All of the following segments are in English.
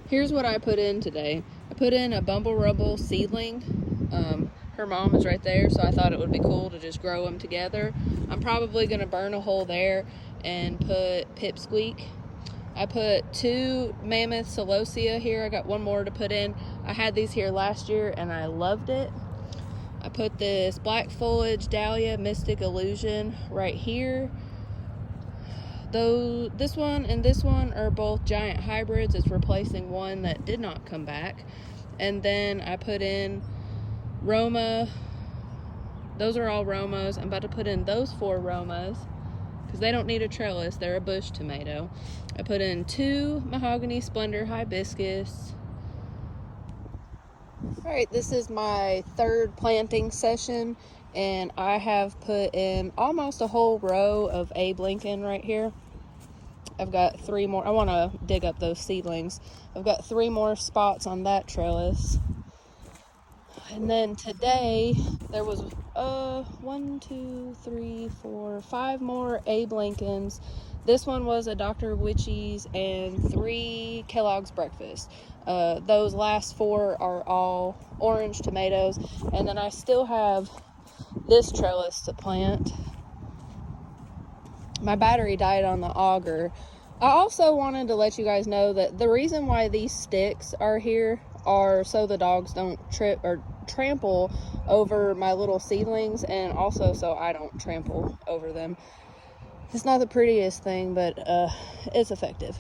Here's what I put in today. I put in a Bumble Rubble seedling. Her mom is right there, so I thought it would be cool to just grow them together. I'm probably going to burn a hole there and put Pipsqueak. I put 2 Mammoth Celosia here. I got one more to put in. I had these here last year and I loved it. I put this Black Foliage Dahlia Mystic Illusion right here. Though this one and this one are both giant hybrids, it's replacing one that did not come back. And then I put in Roma. Those are all Romas. I'm about to put in those 4 Romas because they don't need a trellis. They're a bush tomato. I put in 2 Mahogany Splendor Hibiscus. Alright, this is my 3rd planting session, and I have put in almost a whole row of Abe Lincoln right here. I've got 3 more. I want to dig up those seedlings. I've got 3 more spots on that trellis. And then today there was 1, 2, 3, 4, 5 more Abe Lincolns. This one was a Dr. Witchy's and 3 Kellogg's Breakfast. Those last 4 are all orange tomatoes. And then I still have this trellis to plant. My battery died on the auger. I also wanted to let you guys know that the reason why these sticks are here are so the dogs don't trip or trample over my little seedlings, and also so I don't trample over them. It's not the prettiest thing, but it's effective.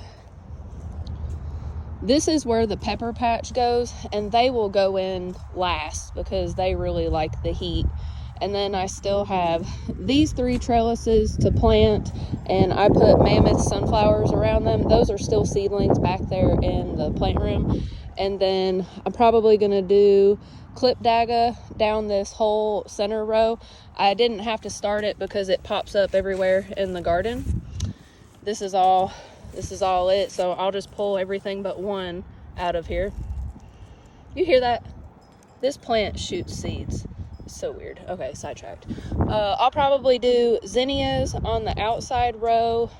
This is where the pepper patch goes, and they will go in last because they really like the heat. And then I still have these 3 trellises to plant, and I put Mammoth sunflowers around them. Those are still seedlings back there in the plant room. And then I'm probably going to do Clip Daga down this whole center row. I didn't have to start it because it pops up everywhere in the garden. This is all it, so I'll just pull everything but one out of here. You hear that? This plant shoots seeds. It's so weird. Okay, sidetracked. I'll probably do zinnias on the outside row.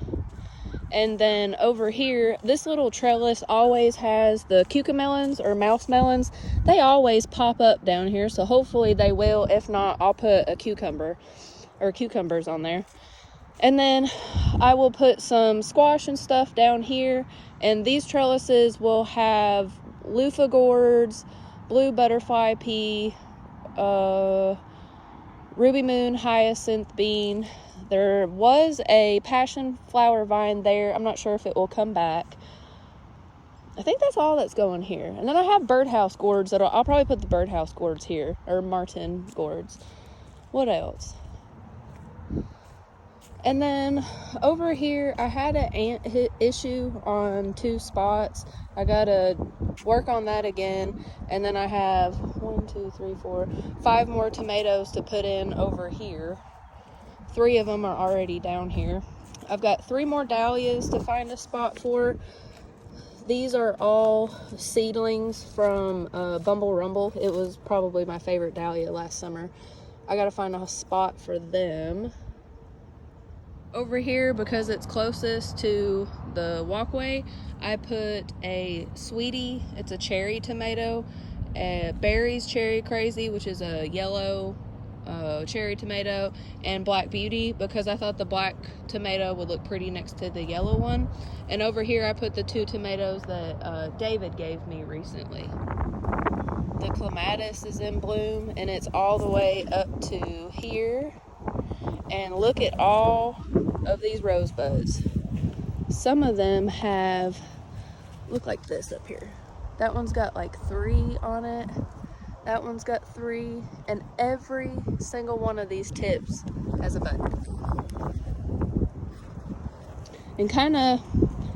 And then over here, this little trellis always has the cucamelons or mouse melons. They always pop up down here, so hopefully they will. If not, I'll put a cucumber or cucumbers on there. And then I will put some squash and stuff down here. And these trellises will have loofah gourds, blue butterfly pea, ruby moon, hyacinth bean. There was a passion flower vine there. I'm not sure if it will come back. I think that's all that's going here. And then I have birdhouse gourds. I'll probably put the birdhouse gourds here, or martin gourds. What else? And then over here, I had an ant issue on 2 spots. I gotta work on that again. And then I have 1, 2, 3, 4, 5 more tomatoes to put in over here. 3 of them are already down here. I've got 3 more dahlias to find a spot for. These are all seedlings from Bumble Rumble. It was probably my favorite dahlia last summer. I gotta find a spot for them. Over here, because it's closest to the walkway, I put a Sweetie. It's a cherry tomato. Barry's Cherry Crazy, which is a yellow cherry tomato, and Black Beauty, because I thought the black tomato would look pretty next to the yellow one. And over here I put the 2 tomatoes that David gave me recently. The clematis is in bloom, and it's all the way up to here. And look at all of these rosebuds. Some of them look like this up here. That one's got like 3 on it. That one's got 3, and every single one of these tips has a bud. And kind of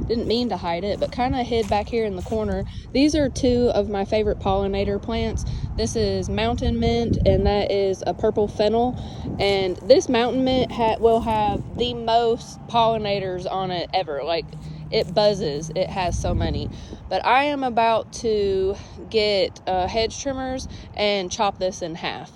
didn't mean to hide it, but kind of hid back here in the corner. These are 2 of my favorite pollinator plants. This is mountain mint, and that is a purple fennel. And this mountain mint will have the most pollinators on it ever. Like, it buzzes. It has so many. But I am about to get hedge trimmers and chop this in half.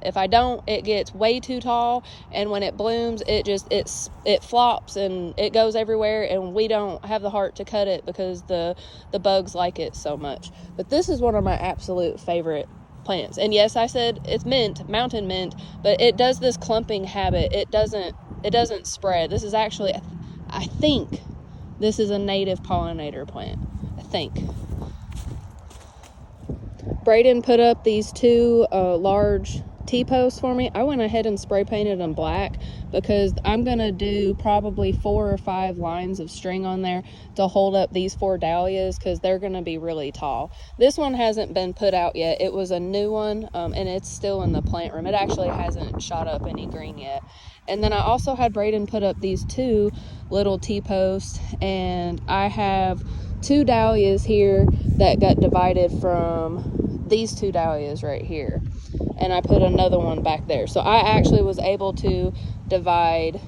If I don't, it gets way too tall, and when it blooms, it flops and it goes everywhere, and we don't have the heart to cut it because the bugs like it so much. But this is one of my absolute favorite plants. And yes, I said it's mint, mountain mint, but it does this clumping habit. It doesn't spread. This is actually, I think this is a native pollinator plant. I think. Braden put up these two large T-posts for me. I went ahead and spray painted them black because I'm gonna do probably 4 or 5 lines of string on there to hold up these 4 dahlias because they're gonna be really tall. This one hasn't been put out yet. It was a new one, and it's still in the plant room. It actually hasn't shot up any green yet. And then I also had Braden put up these 2 little T-posts, and I have 2 dahlias here that got divided from these 2 dahlias right here, and I put another one back there. So I actually was able to divide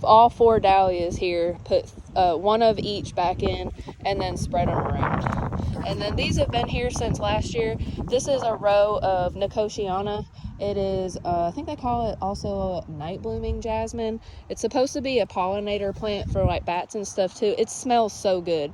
all 4 dahlias here, put 1 of each back in, and then spread them around. And then these have been here since last year. This is a row of Nicotiana. It is, I think they call it also night blooming jasmine. It's supposed to be a pollinator plant for like bats and stuff too. It smells so good.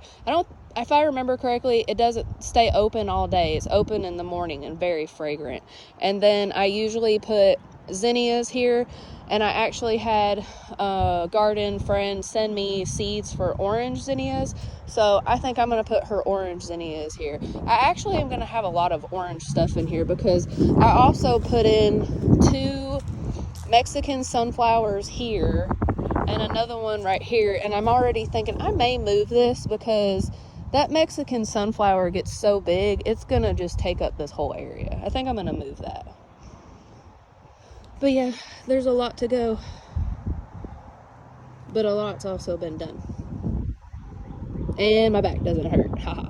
If I remember correctly, it doesn't stay open all day. It's open in the morning and very fragrant. And then I usually put zinnias here, and I actually had a garden friend send me seeds for orange zinnias, so I think I'm going to put her orange zinnias here. I actually am going to have a lot of orange stuff in here because I also put in 2 Mexican sunflowers here and another one right here, and I'm already thinking I may move this because that Mexican sunflower gets so big, it's going to just take up this whole area. I think I'm going to move that. But yeah, there's a lot to go. But a lot's also been done. And my back doesn't hurt. Haha.